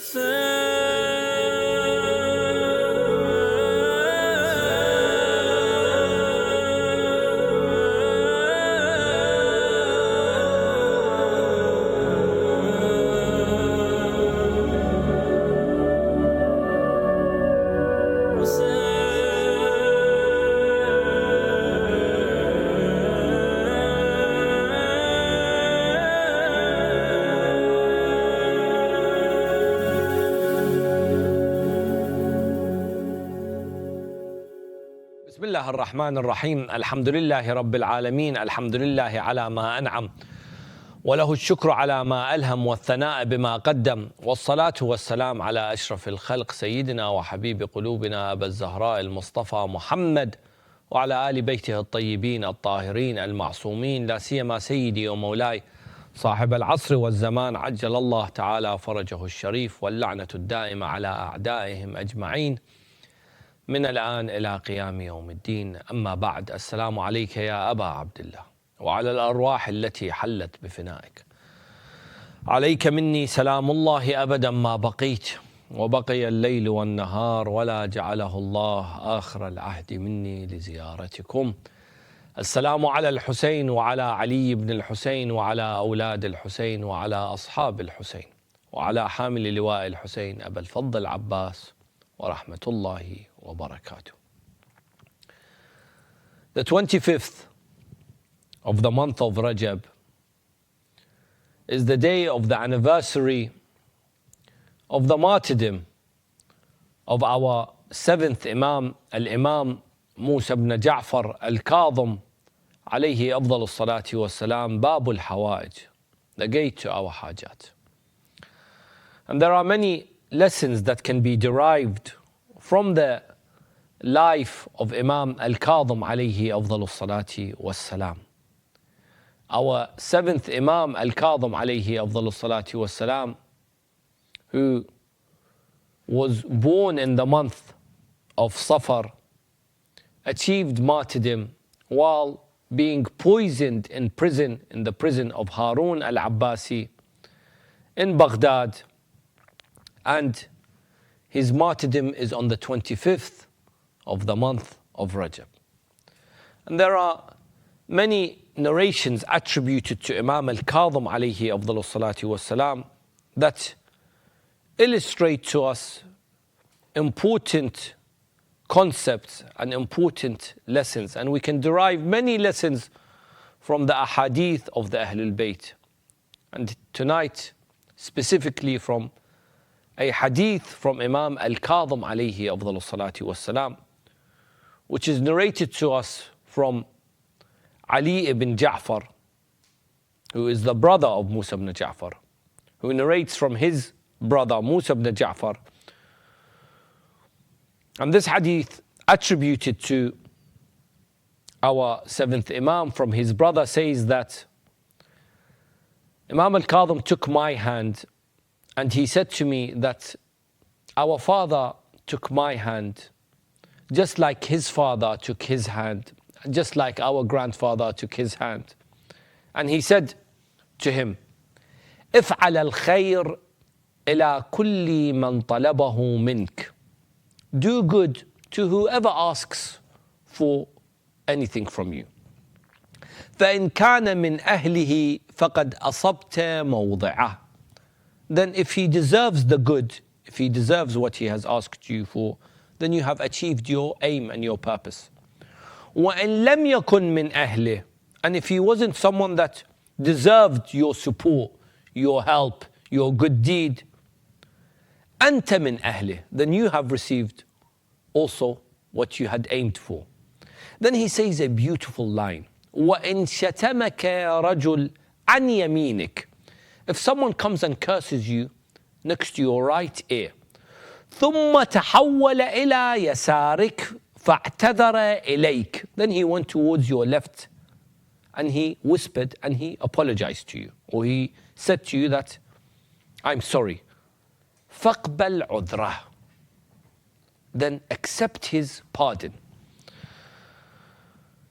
بسم الله الرحمن الرحيم. الحمد لله رب العالمين، الحمد لله على ما أنعم، وله الشكر على ما ألهم، والثناء بما قدم، والصلاة والسلام على أشرف الخلق سيدنا وحبيب قلوبنا أبا الزهراء المصطفى محمد، وعلى آل بيته الطيبين الطاهرين المعصومين، لا سيما سيدي ومولاي صاحب العصر والزمان عجل الله تعالى فرجه الشريف، واللعنة الدائمة على أعدائهم أجمعين من الآن إلى قيام يوم الدين. أما بعد، السلام عليك يا أبا عبد الله، وعلى الأرواح التي حلت بفنائك. عليك مني سلام الله أبدا ما بقيت، وبقي الليل والنهار، ولا جعله الله آخر العهد مني لزيارتكم. السلام على الحسين وعلى علي بن الحسين وعلى أولاد الحسين وعلى أصحاب الحسين وعلى حامل لواء الحسين أبا الفضل العباس ورحمة الله وبركاته. The 25th of the month of Rajab is the day of the anniversary of the martyrdom of our seventh Imam, Al-Imam Musa ibn Ja'far Al Kadhem, alayhi afdal as-salati was-salam, Babul Hawaj, the gate to our hajat. And there are many lessons that can be derived from the life of Imam Al Kadhem alayhi afdal as-salati was-salam. Our seventh Imam Al Kadhem alayhi afdal as-salati was-salam, who was born in the month of Safar, achieved martyrdom while being poisoned in prison, in the prison of Harun al-Abbasi in Baghdad, and his martyrdom is on the 25th of the month of Rajab. And there are many narrations attributed to Imam Al Kadhem alayhi afdal as-salati was-salam that illustrate to us important concepts and important lessons, and we can derive many lessons from the ahadith of the Ahlul Bayt. And tonight, specifically from a hadith from Imam Al Kadhem alayhi afdal as-salati was-salam, which is narrated to us from Ali ibn Ja'far, who is the brother of Musa ibn Ja'far, who narrates from his brother Musa ibn Ja'far. And this hadith attributed to our seventh Imam from his brother says that Imam Al Kadhem took my hand and he said to me that our father took my hand just like his father took his hand, just like our grandfather took his hand. And he said to him, افعل الخير إلى كل من طلبه منك. Do good to whoever asks for anything from you. فإن كان من أهله فقد أصبت موضعه. Then if he deserves the good, if he deserves what he has asked you for, then you have achieved your aim and your purpose. وإن لم يكن من أهله. And if he wasn't someone that deserved your support, your help, your good deed, أنت من أهله, then you have received also what you had aimed for. Then he says a beautiful line, وإن شتمك رجل عن يمينك. If someone comes and curses you next to your right ear, ثم تحول إلى يسارك فاعتذر إليك. Then he went towards your left and he whispered and he apologized to you, or he said to you that, I'm sorry. فاقبل عذره. Then accept his pardon.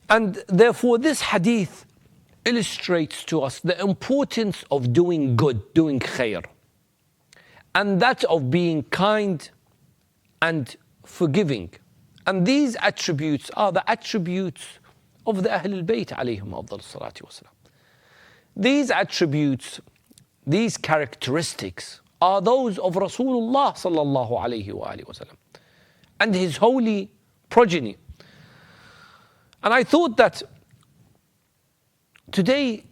And therefore this hadith illustrates to us the importance of doing good, doing khair. and that of being kind and forgiving. And these attributes are the attributes of the Ahlul Bayt alayhim afdal salatu wasalam. These attributes, these characteristics are those of Rasulullah sallallahu alayhi wa alihi wasallam and his holy progeny. And I thought that today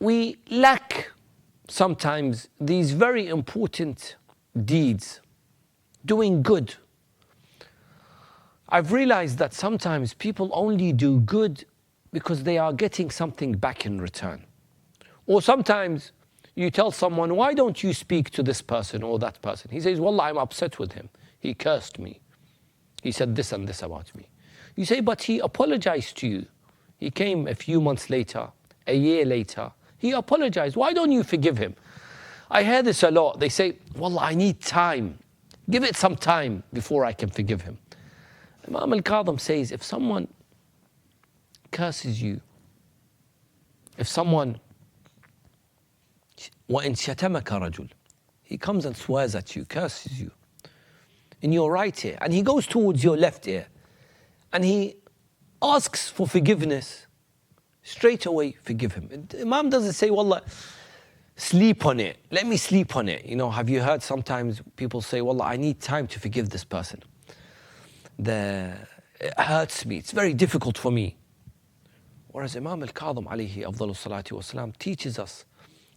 we lack sometimes these very important deeds, doing good. I've realized that sometimes people only do good because they are getting something back in return. Or sometimes you tell someone, why don't you speak to this person or that person? He says, Wallah, I'm upset with him. He cursed me. He said this and this about me. You say, but he apologized to you. He came a few months later, a year later. He apologized. Why don't you forgive him? I hear this a lot. They say, Wallah, I need time. Give it some time before I can forgive him. Imam Al Kadhem says, if someone curses you, if someone, وَإِنْ شَتَمَكَ رَجُلٌ, he comes and swears at you, curses you, in your right ear, and he goes towards your left ear, and he asks for forgiveness, straight away forgive him. Imam doesn't say, Wallah, sleep on it, let me sleep on it. You know, have you heard sometimes people say, Wallah, I need time to forgive this person. It hurts me, it's very difficult for me. Whereas Imam Al Kadhem alayhi afdalu salatu wasalam teaches us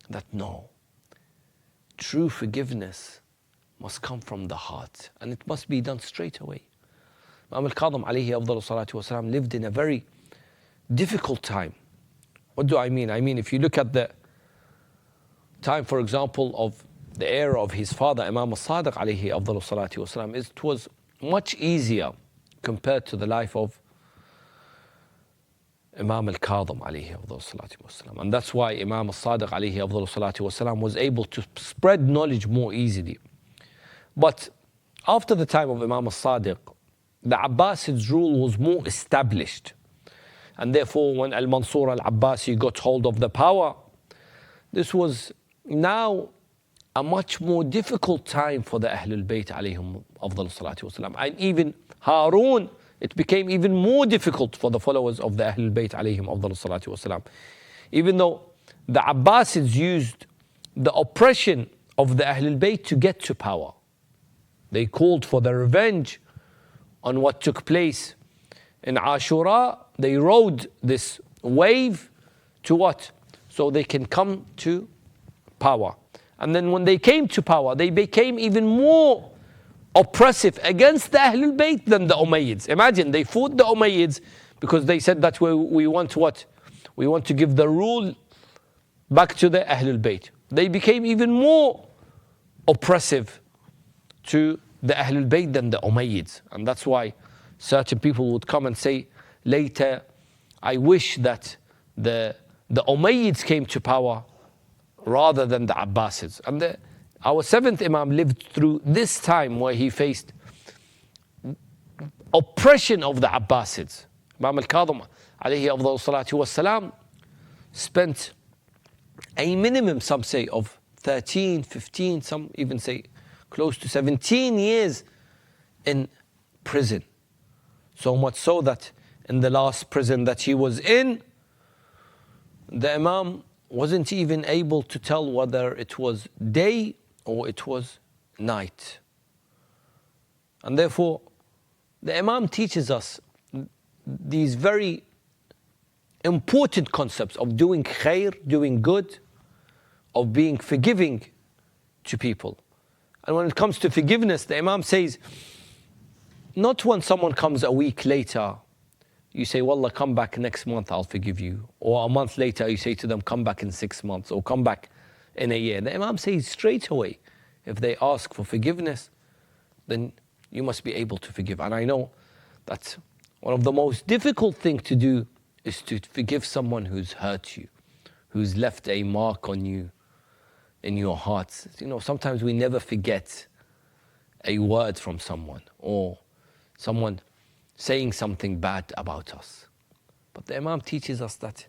that no, true forgiveness must come from the heart and it must be done straight away. Imam Al Kadhem alayhi afdalu salatu wasalam lived in a very difficult time. What do I mean? I mean, if you look at the time, for example, of the era of his father, Imam Al-Sadiq alayhi afdalu salatu wasalam, it was much easier compared to the life of Imam Al Kadhem alayhi afdalu salatu wasalam. And that's why Imam Al-Sadiq alayhi afdalu salatu wasalam was able to spread knowledge more easily. But after the time of Imam Al-Sadiq, the Abbasids' rule was more established. And therefore, when Al-Mansur Al-Abbasi got hold of the power, this was now a much more difficult time for the Ahlul Bayt alayhim afdal salatu wasalam. And even Harun, it became even more difficult for the followers of the Ahlul Bayt alayhim afdal salatu wasalam. Even though the Abbasids used the oppression of the Ahlul Bayt to get to power. They called for the revenge on what took place in Ashura. They rode this wave to what? So they can come to power. And then when they came to power, they became even more oppressive against the Ahlul Bayt than the Umayyads. Imagine, they fought the Umayyads because they said that we want what? We want to give the rule back to the Ahlul Bayt. They became even more oppressive to the Ahlul Bayt than the Umayyads. And that's why certain people would come and say later, I wish that the Umayyads came to power rather than the Abbasids. And our seventh Imam lived through this time where he faced oppression of the Abbasids. Imam Al Kadhem alayhi afdal salatu wassalam spent a minimum, some say, of 13, 15, some even say close to 17 years in prison. So much so that in the last prison that he was in, the Imam wasn't even able to tell whether it was day or it was night. And therefore, the Imam teaches us these very important concepts of doing khair, doing good, of being forgiving to people. And when it comes to forgiveness, the Imam says, not when someone comes a week later, you say, Wallah, come back next month, I'll forgive you. Or a month later, you say to them, come back in 6 months, or come back in a year. The Imam says straight away, if they ask for forgiveness, then you must be able to forgive. And I know that one of the most difficult things to do is to forgive someone who's hurt you, who's left a mark on you in your hearts. You know, sometimes we never forget a word from someone or someone saying something bad about us. But the Imam teaches us that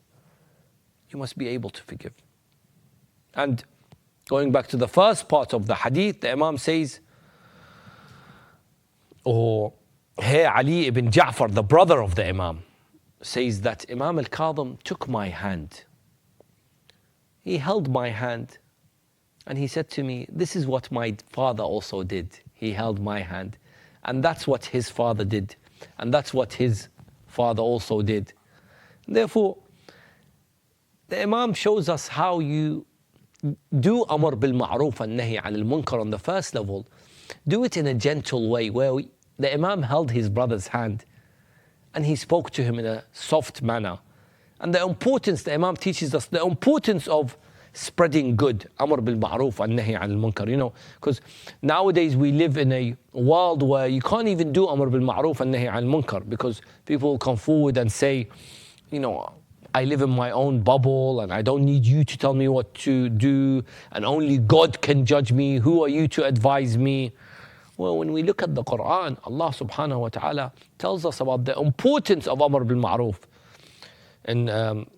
you must be able to forgive. And going back to the first part of the hadith, the Imam says, or here Ali ibn Ja'far, the brother of the Imam, says that Imam Al Kadhem took my hand. He held my hand and he said to me, this is what my father also did. He held my hand. And that's what his father did. And that's what his father also did. Therefore, the Imam shows us how you do Amr bil Ma'roof and Nahi al Munkar on the first level. Do it in a gentle way where the Imam held his brother's hand and he spoke to him in a soft manner. And the importance, the Imam teaches us the importance of spreading good, Amr bil Ma'roof and Nahi al Munkar. You know, because nowadays we live in a world where you can't even do Amr bil Ma'roof and Nahi al Munkar because people will come forward and say, you know, I live in my own bubble and I don't need you to tell me what to do and only God can judge me. Who are you to advise me? Well, when we look at the Quran, Allah subhanahu wa ta'ala tells us about the importance of Amr bil Ma'roof. In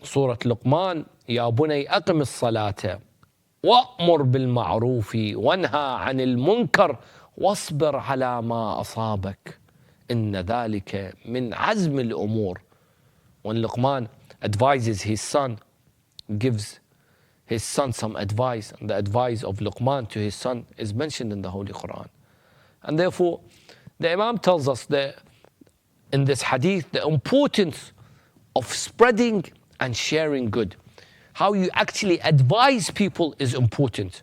Surah Luqman, يا بني أقم الصلاة وأمر بالمعروف وانهى عن المنكر واصبر على ما أصابك إن ذلك من عزم الأمور. When Luqman advises his son, gives his son some advice, and the advice of Luqman to his son is mentioned in the Holy Quran. And therefore, the Imam tells us that in this hadith, the importance of spreading and sharing good. How you actually advise people is important.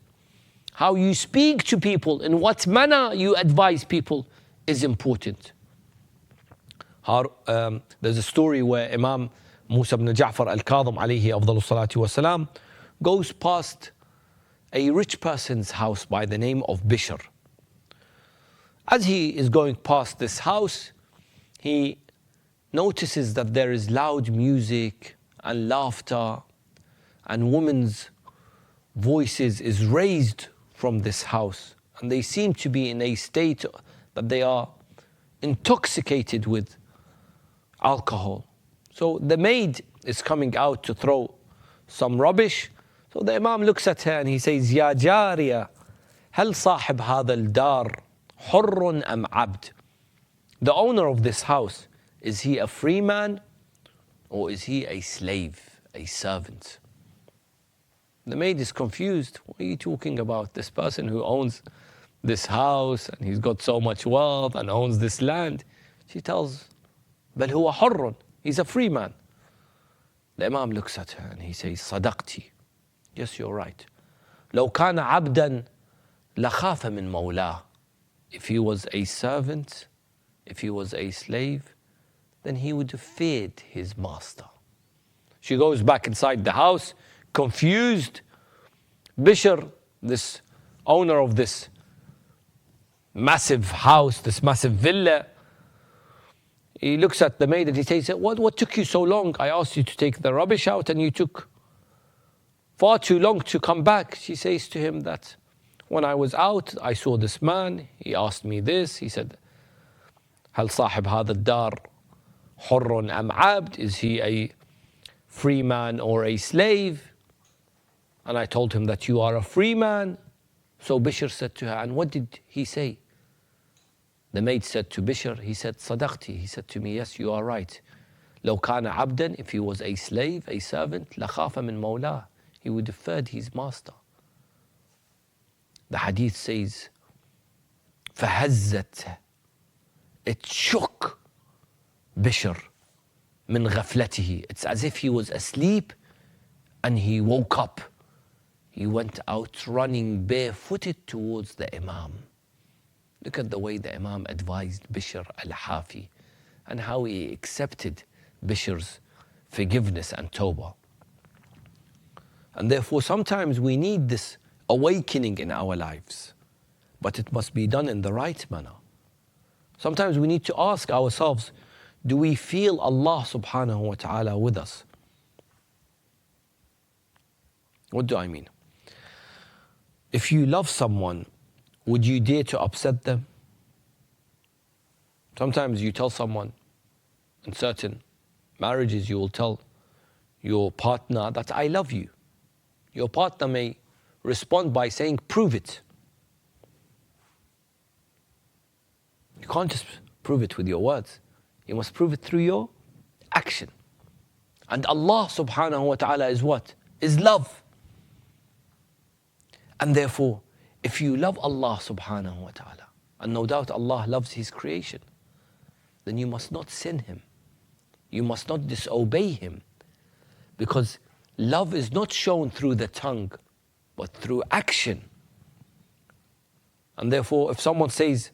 How you speak to people, in what manner you advise people is important. There's a story where Imam Musa ibn Ja'far Al Kadhem alayhi afdalu salatu wasalam goes past a rich person's house by the name of Bishr. As he is going past this house, he notices that there is loud music and laughter and women's voices is raised from this house. And they seem to be in a state that they are intoxicated with alcohol. So the maid is coming out to throw some rubbish. So the Imam looks at her and he says, يا جارية هل صاحب هذا الدار حر أم عبد? The owner of this house, is he a free man or is he a slave, a servant? The maid is confused. What are you talking about? This person who owns this house and he's got so much wealth and owns this land. She tells, بل هو حر. He's a free man. The Imam looks at her and he says, صدقتي. Yes, you're right. لو كان عبدا لخاف من مولاه. If he was a servant, if he was a slave, then he would have feared his master. She goes back inside the house, confused. Bishr, this owner of this massive house, this massive villa, he looks at the maid and he says, what took you so long? I asked you to take the rubbish out and you took far too long to come back. She says to him that when I was out, I saw this man. He asked me this. He said, هل صاحب هذا الدار حر أم عبد? Is he a free man or a slave? And I told him that you are a free man. So Bishr said to her, and what did he say? The maid said to Bishr, he said, صدقتي. He said to me, yes, you are right. لو كان عبدا, if he was a slave, a servant, لخاف من مولاه. He would have feared his master. The hadith says, فهزت. It shook Bishr من غفلته. It's as if he was asleep and he woke up. He went out running barefooted towards the Imam. Look at the way the Imam advised Bishr al-Hafi and how he accepted Bishr's forgiveness and tawbah. And therefore sometimes we need this awakening in our lives, but it must be done in the right manner. Sometimes we need to ask ourselves, do we feel Allah subhanahu wa ta'ala with us? What do I mean? If you love someone, would you dare to upset them? Sometimes you tell someone, in certain marriages, you will tell your partner that I love you. Your partner may respond by saying, prove it. You can't just prove it with your words. You must prove it through your action. And Allah subhanahu wa ta'ala is what? Is love. And therefore, if you love Allah subhanahu wa ta'ala, and no doubt Allah loves His creation, then you must not sin Him. You must not disobey Him. Because love is not shown through the tongue, but through action. And therefore, if someone says,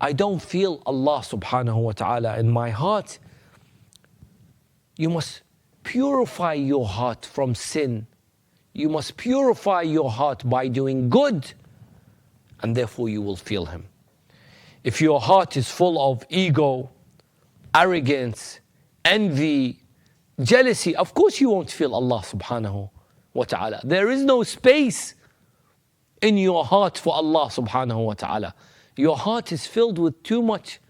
I don't feel Allah subhanahu wa ta'ala in my heart, you must purify your heart from sin. You must purify your heart by doing good, and therefore you will feel Him. If your heart is full of ego, arrogance, envy, jealousy, of course you won't feel Allah subhanahu wa ta'ala. There is no space in your heart for Allah subhanahu wa ta'ala. Your heart is filled with too much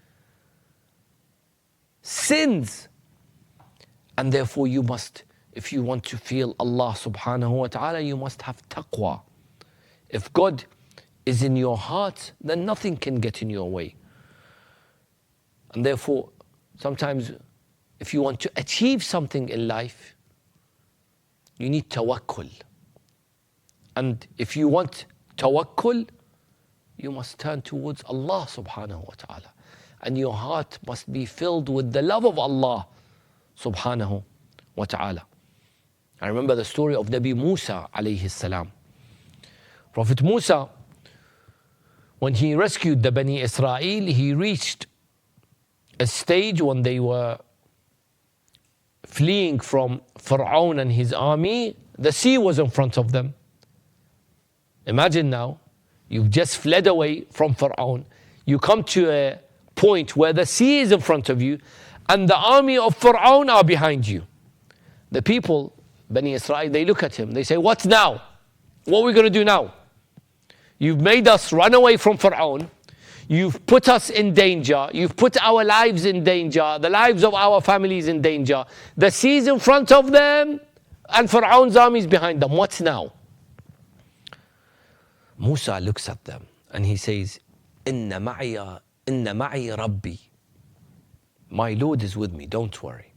sins. And therefore you must, if you want to feel Allah subhanahu wa ta'ala, you must have taqwa. If God is in your heart, then nothing can get in your way. And therefore, sometimes if you want to achieve something in life, you need tawakkul. And if you want tawakkul, you must turn towards Allah subhanahu wa ta'ala. And your heart must be filled with the love of Allah subhanahu wa ta'ala. I remember the story of Nabi Musa alayhi salam. Prophet Musa, when he rescued the Bani Israel, he reached a stage when they were fleeing from Pharaoh and his army. The sea was in front of them. Imagine now, you've just fled away from Pharaoh. You come to a point where the sea is in front of you and the army of Pharaoh are behind you. The people, Bani Israel, they look at him. They say, what now? What are we going to do now? You've made us run away from Pharaoh. You've put us in danger. You've put our lives in danger. The lives of our families in danger. The sea is in front of them and Pharaoh's army is behind them. What now? Musa looks at them and he says, Inna ma'i Rabbi. My Lord is with me, don't worry.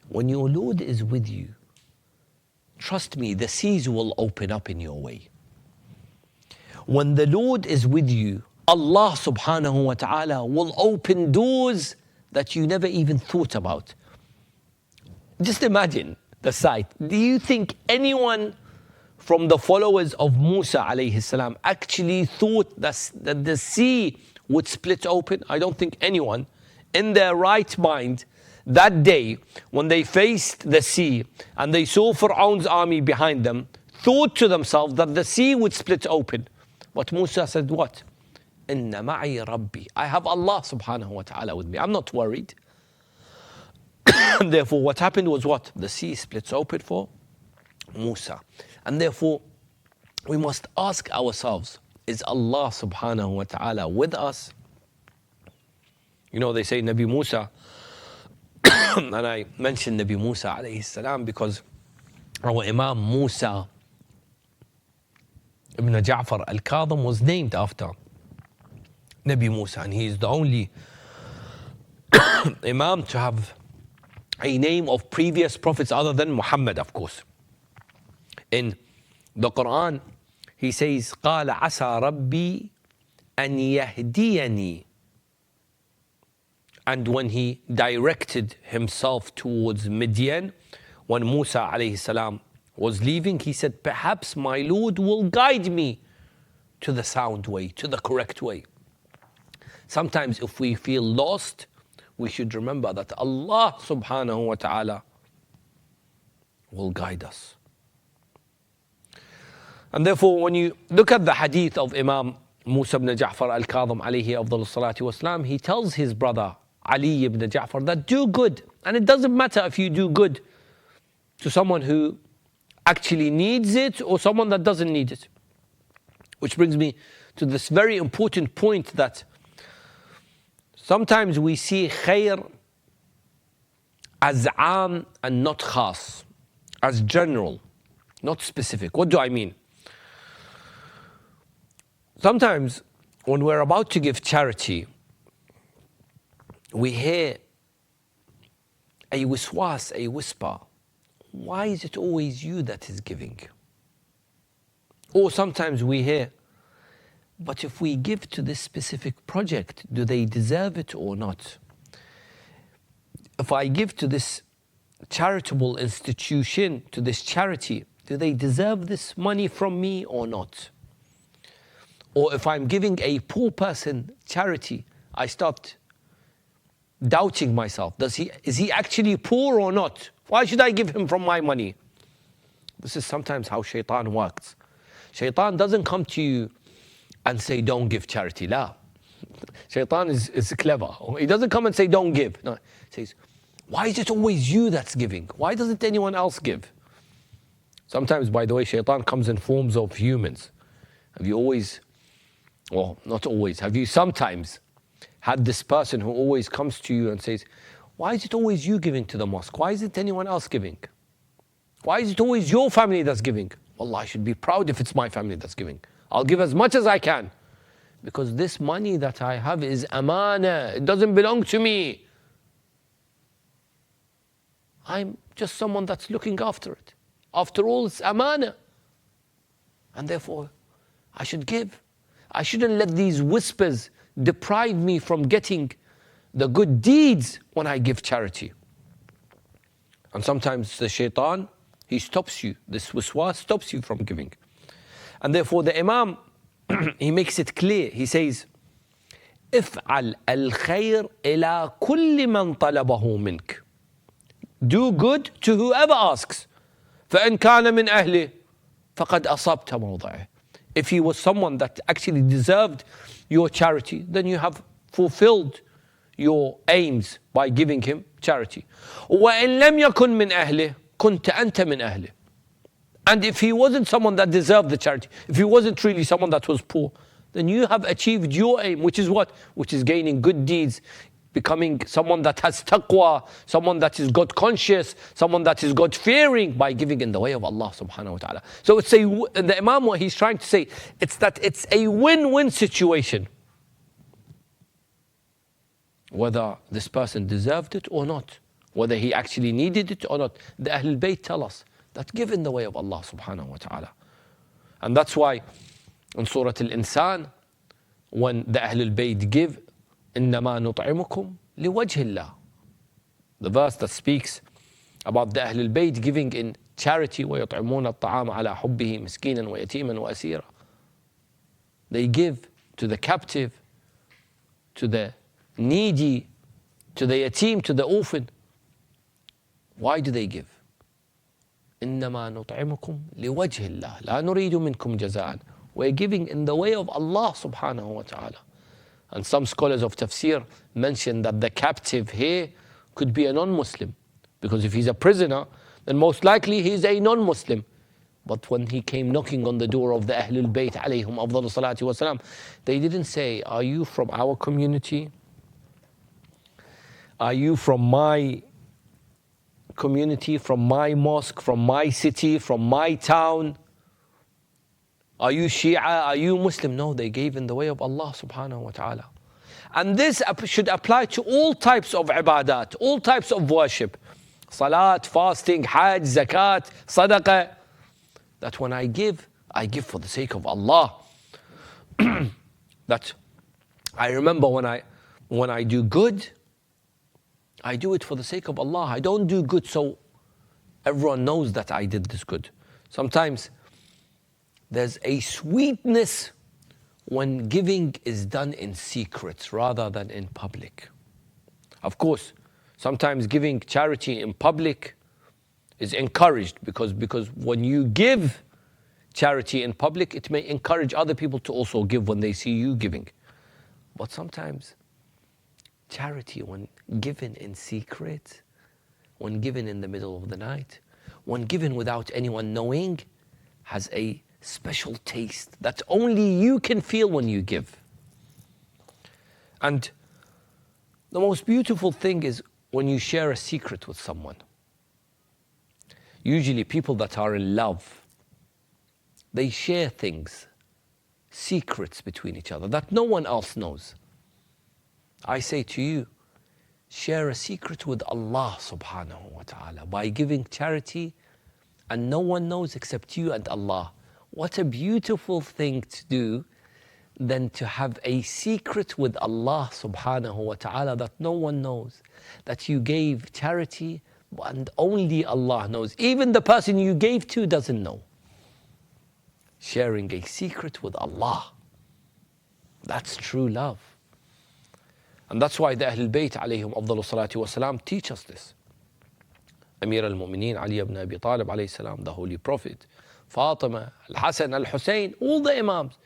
When your Lord is with you, trust me, the seas will open up in your way. When the Lord is with you, Allah subhanahu wa ta'ala will open doors that you never even thought about. Just imagine the sight. Do you think anyone from the followers of Musa alayhi salam actually thought that the sea would split open? I don't think anyone in their right mind that day when they faced the sea and they saw Pharaoh's army behind them thought to themselves that the sea would split open. But Musa said what? Inna ma'i Rabbi. I have Allah subhanahu wa ta'ala with me. I'm not worried. And therefore what happened was what? The sea splits open for Musa. And therefore we must ask ourselves, is Allah subhanahu wa ta'ala with us? You know, they say Nabi Musa, and I mentioned Nabi Musa alayhi salam because our Imam Musa ibn Ja'far Al Kadhem was named after Nabi Musa, and he is the only Imam to have a name of previous prophets other than Muhammad, of course. In the Quran, he says, قَالَ عَسَى رَبِّي أَنْ يَهْدِيَنِي. And when he directed himself towards Midian, when Musa alayhi salam was leaving, he said, perhaps my Lord will guide me to the sound way, to the correct way. Sometimes if we feel lost, we should remember that Allah subhanahu wa ta'ala will guide us. And therefore, when you look at the hadith of Imam Musa ibn Ja'far Al Kadhem alayhi afdalus salatu wassalam, he tells his brother Ali ibn Ja'far that do good. And it doesn't matter if you do good to someone who actually needs it or someone that doesn't need it. Which brings me to this very important point that sometimes we see khair as am and not khas, as general, not specific. What do I mean? Sometimes when we're about to give charity, we hear a wiswas, a whisper. Why is it always you that is giving? Or sometimes we hear, but if we give to this specific project, do they deserve it or not? If I give to this charitable institution, to this charity, do they deserve this money from me or not? Or if I'm giving a poor person charity, I start doubting myself. Is he actually poor or not? Why should I give him from my money? This is sometimes how shaitan works. Shaitan doesn't come to you and say, don't give charity. La. Shaitan is clever. He doesn't come and say, don't give. No, he says, why is it always you that's giving? Why doesn't anyone else give? Sometimes, by the way, shaitan comes in forms of humans. Have you always, well, not always, have you sometimes had this person who always comes to you and says, why is it always you giving to the mosque? Why isn't anyone else giving? Why is it always your family that's giving? Wallah, I should be proud if it's my family that's giving. I'll give as much as I can. Because this money that I have is amana. It doesn't belong to me. I'm just someone that's looking after it. After all, it's amana. And therefore, I should give. I shouldn't let these whispers deprive me from getting the good deeds when I give charity. And sometimes the shaitan, he stops you. This wiswas stops you from giving. And therefore the Imam, he makes it clear. He says, افعل الخير إلى كل من طلبه منك. Do good to whoever asks. فإن كان من أهله فقد أصبت موضعه. If he was someone that actually deserved your charity, then you have fulfilled your aims by giving him charity. وإن لم يكن من أهله كنت أنت من أهله. And if he wasn't someone that deserved the charity, if he wasn't really someone that was poor, then you have achieved your aim, which is what? Which is gaining good deeds, becoming someone that has taqwa, someone that is God conscious, someone that is God fearing by giving in the way of Allah subhanahu wa ta'ala. So it's the Imam, what he's trying to say, it's that it's a win-win situation. Whether this person deserved it or not, whether he actually needed it or not. The Ahlul Bayt tell us that give in the way of Allah subhanahu wa ta'ala. And that's why in Surah Al-Insan, when the Ahlul Bayt give, إِنَّمَا نُطْعِمُكُمْ لِوَجْهِ اللَّهِ. The verse that speaks about the Ahlul Bayt giving in charity, وَيُطْعِمُونَ الطَّعَامَ عَلَى حُبِّهِ مِسْكِينًا وَيَتِيمًا وَأَسِيرًا. They give to the captive, to the needy, to the yatim, to the orphan. Why do they give? إِنَّمَا نُطْعِمُكُمْ لِوَجْهِ اللَّهِ لَا نُرِيدُ مِنْكُمْ جَزَاءً. We're giving in the way of Allah subhanahu wa ta'ala. And some scholars of tafsir mention that the captive here could be a non-Muslim. Because if he's a prisoner, then most likely he's a non-Muslim. But when he came knocking on the door of the Ahlul Bayt alayhum afdalu salatu wasalam, they didn't say, are you from our community? Are you from my community, from my mosque, from my city, from my town? Are you Shia? Are you Muslim? No, they gave in the way of Allah subhanahu wa ta'ala. And this should apply to all types of ibadat, all types of worship. Salat, fasting, hajj, zakat, sadaqah. That when I give for the sake of Allah. That I remember when I do good, I do it for the sake of Allah. I don't do good so everyone knows that I did this good. Sometimes there's a sweetness when giving is done in secret rather than in public. Of course, sometimes giving charity in public is encouraged because when you give charity in public, it may encourage other people to also give when they see you giving. But sometimes charity, when given in secret, when given in the middle of the night, when given without anyone knowing, has a special taste that only you can feel when you give. And the most beautiful thing is when you share a secret with someone. Usually people that are in love, they share things secrets between each other that no one else knows. I say to you, share a secret with Allah subhanahu wa ta'ala by giving charity, and no one knows except you and Allah. What a beautiful thing to do than to have a secret with Allah subhanahu wa ta'ala that no one knows, that you gave charity and only Allah knows. Even the person you gave to doesn't know. Sharing a secret with Allah. That's true love. And that's why the Ahlul Bayt alayhim afdalu salatu wa salam teach us this. Amir al-Mu'mineen Ali ibn Abi Talib alayhi salam, the Holy Prophet, Fatima, Al-Hasan, Al-Hussein, all the Imams,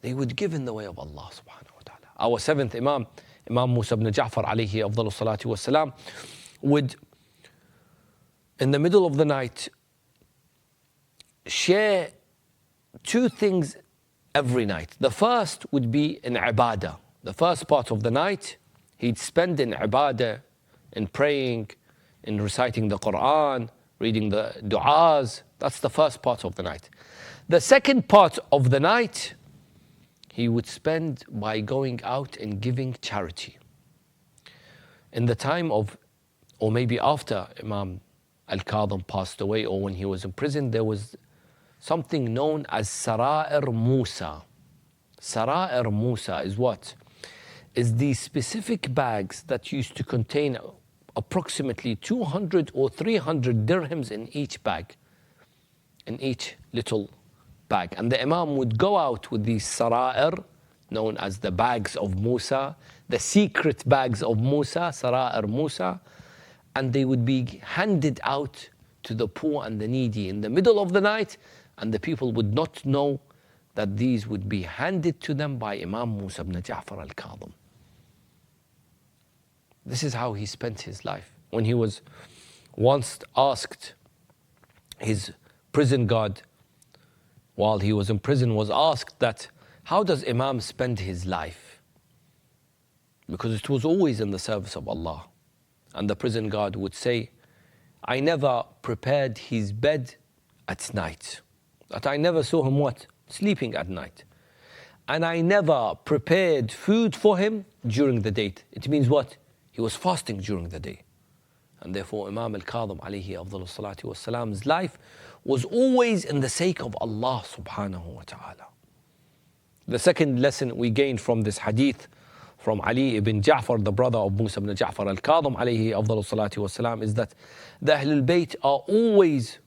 they would give in the way of Allah subhanahu wa ta'ala. Our seventh Imam, Imam Musa ibn Ja'far alayhi afdalu salatu wa salam, would, in the middle of the night, share two things every night. The first would be in ibadah. The first part of the night, he'd spend in ibadah, in praying, in reciting the Quran, reading the du'as. That's the first part of the night. The second part of the night, he would spend by going out and giving charity. In the time of, or maybe after Imam Al Kadhem passed away, or when he was in prison, there was something known as Sara'ir Musa. Sara'ir Musa is what? Is these specific bags that used to contain approximately 200 or 300 dirhams in each bag, in each little bag. And the Imam would go out with these Sara'ir, known as the bags of Musa, the secret bags of Musa, Sara'ir Musa, and they would be handed out to the poor and the needy in the middle of the night, and the people would not know that these would be handed to them by Imam Musa ibn Ja'far Al Kadhem. This is how he spent his life. When he was once asked, his prison guard, while he was in prison, was asked that, how does Imam spend his life? Because it was always in the service of Allah. And the prison guard would say, I never prepared his bed at night. That I never saw him what? Sleeping at night. And I never prepared food for him during the day. It means what? He was fasting during the day. And therefore Imam Al Kadhem alayhi afdalu salatu wa salam's life was always in the sake of Allah subhanahu wa ta'ala. The second lesson we gained from this hadith from Ali ibn Ja'far, the brother of Musa ibn Ja'far Al Kadhem alayhi afdalu salatu wa salam, is that the Ahlul Bayt are always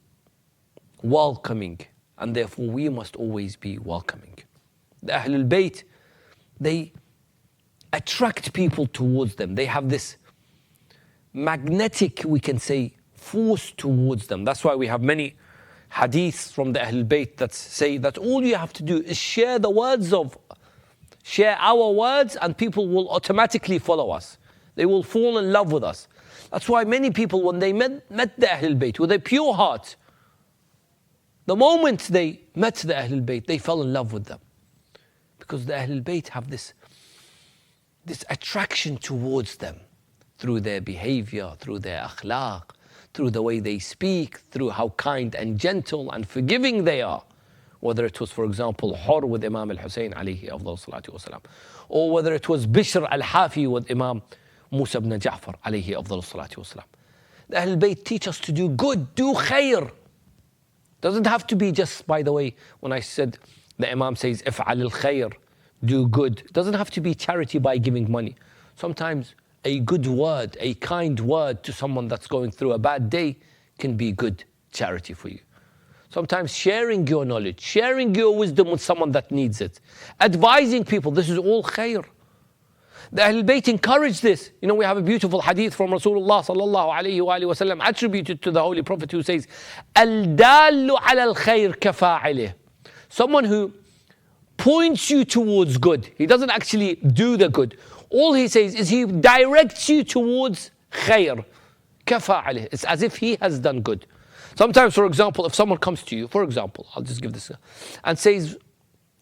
welcoming, and therefore we must always be welcoming. The Ahlul Bayt, they attract people towards them. They have this magnetic, we can say, force towards them. That's why we have many hadiths from the Ahlul Bayt that say that all you have to do is share our words, and people will automatically follow us. They will fall in love with us. That's why many people, when they met the Ahlul Bayt with a pure heart, the moment they met the Ahlul Bayt, they fell in love with them. Because the Ahlul Bayt have this attraction towards them through their behavior, through their akhlaq, through the way they speak, through how kind and gentle and forgiving they are. Whether it was, for example, Hur with Imam Al-Hussein alayhi afdal salatu wasalam, or whether it was Bishr Al-Hafi with Imam Musa ibn Ja'far alayhi afdal salatu wasalam. The Ahlul Bayt teach us to do good, do khair. Doesn't have to be just, by the way, when I said the Imam says, if'al al-khair, do good. It doesn't have to be charity by giving money. Sometimes a good word, a kind word to someone that's going through a bad day can be good charity for you. Sometimes sharing your knowledge, sharing your wisdom with someone that needs it, advising people, this is all khair. The Ahlul Bayt encourage this. You know, we have a beautiful hadith from Rasulullah sallallahu alayhi wa sallam attributed to the Holy Prophet who says, Al-dallu ala al-khair kafa'ilih. Someone who points you towards good. He doesn't actually do the good. All he says is he directs you towards khair. Kafa'ilih. It's as if he has done good. Sometimes, for example, if someone comes to you, for example, I'll just give this, and says,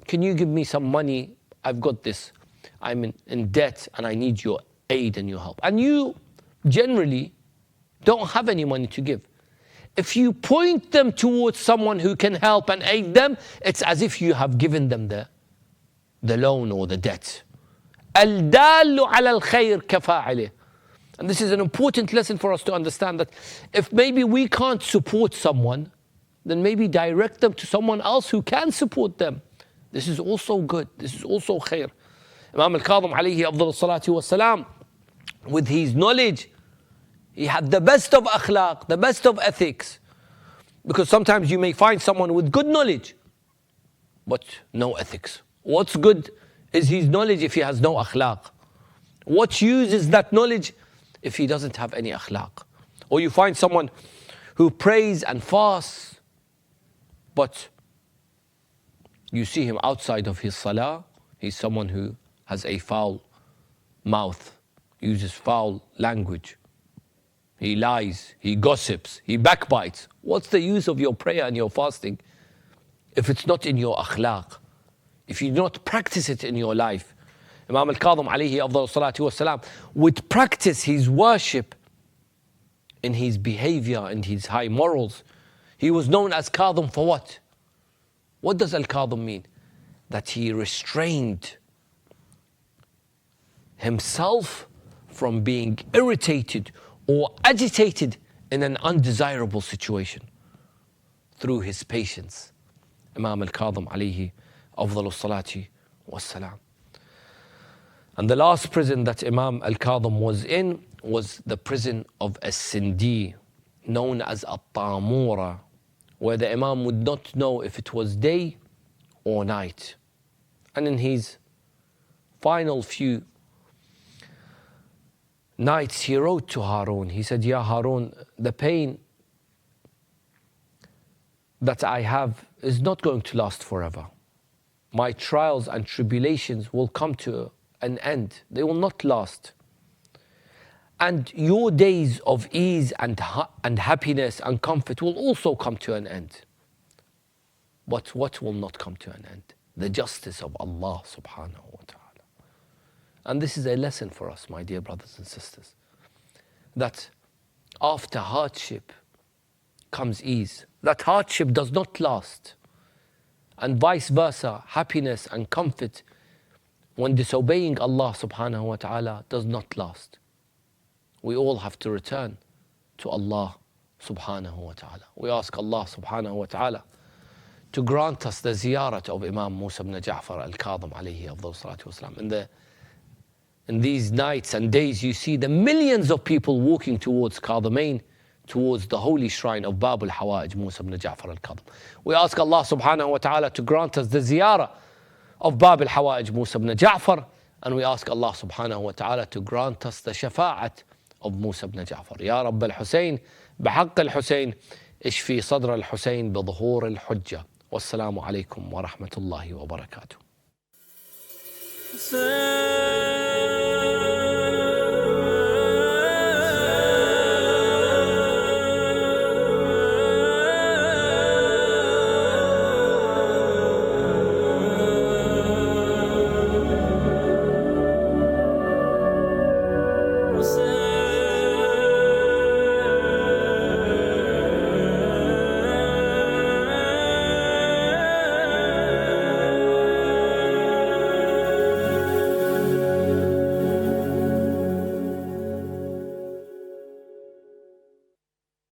can you give me some money? I've got this. I'm in debt and I need your aid and your help. And you generally don't have any money to give. if you point them towards someone who can help and aid them, it's as if you have given them the loan or the debt. الدال على الخير كفاعله. And this is an important lesson for us to understand, that if maybe we can't support someone, then maybe direct them to someone else who can support them. This is also good. This is also khair. Imam Al Kadhem alayhi afdal salatu wassalam, with his knowledge, he had the best of akhlaq, the best of ethics. Because sometimes you may find someone with good knowledge, but no ethics. What's good is his knowledge if he has no akhlaq? What use is that knowledge if he doesn't have any akhlaq? Or you find someone who prays and fasts, but you see him outside of his salah, he's someone who has a foul mouth, uses foul language. He lies, he gossips, he backbites. What's the use of your prayer and your fasting if it's not in your akhlaq? If you do not practice it in your life? Imam Al Kadhem alayhi afdal salatu wassalam would practice his worship in his behavior and his high morals. He was known as Kadhem for what? What does Al Kadhem mean? That he restrained himself from being irritated or agitated in an undesirable situation through his patience. Imam Al Kadhem alayhi afdal salati wassalam. And the last prison that Imam Al Kadhem was in was the prison of As-Sindi, known as At-Tamura, where the Imam would not know if it was day or night. And in his final few nights, he wrote to Harun. He said, Ya Harun, the pain that I have is not going to last forever. My trials and tribulations will come to an end. They will not last. And your days of ease and happiness and comfort will also come to an end. But what will not come to an end? The justice of Allah subhanahu wa ta'ala. And this is a lesson for us, my dear brothers and sisters, that after hardship comes ease. That hardship does not last. And vice versa, happiness and comfort when disobeying Allah subhanahu wa ta'ala does not last. We all have to return to Allah subhanahu wa ta'ala. We ask Allah subhanahu wa ta'ala to grant us the ziyarat of Imam Musa ibn Ja'far Al Kadhem alayhi afdal salatu wasalam. In these nights and days, you see the millions of people walking towards Kadhemain, towards the holy shrine of Bab al-Hawa'ij, Musa ibn Ja'far Al Kadhem. We ask Allah subhanahu wa ta'ala to grant us the ziyarah of Bab al-Hawa'ij, Musa ibn Ja'far, and we ask Allah subhanahu wa ta'ala to grant us the shafa'at of Musa ibn Ja'far. Ya Rabb al-Hussein, بحق الحسين اشفي صدر الحسين بظهور الحجة. والسلام عليكم ورحمة الله وبركاته.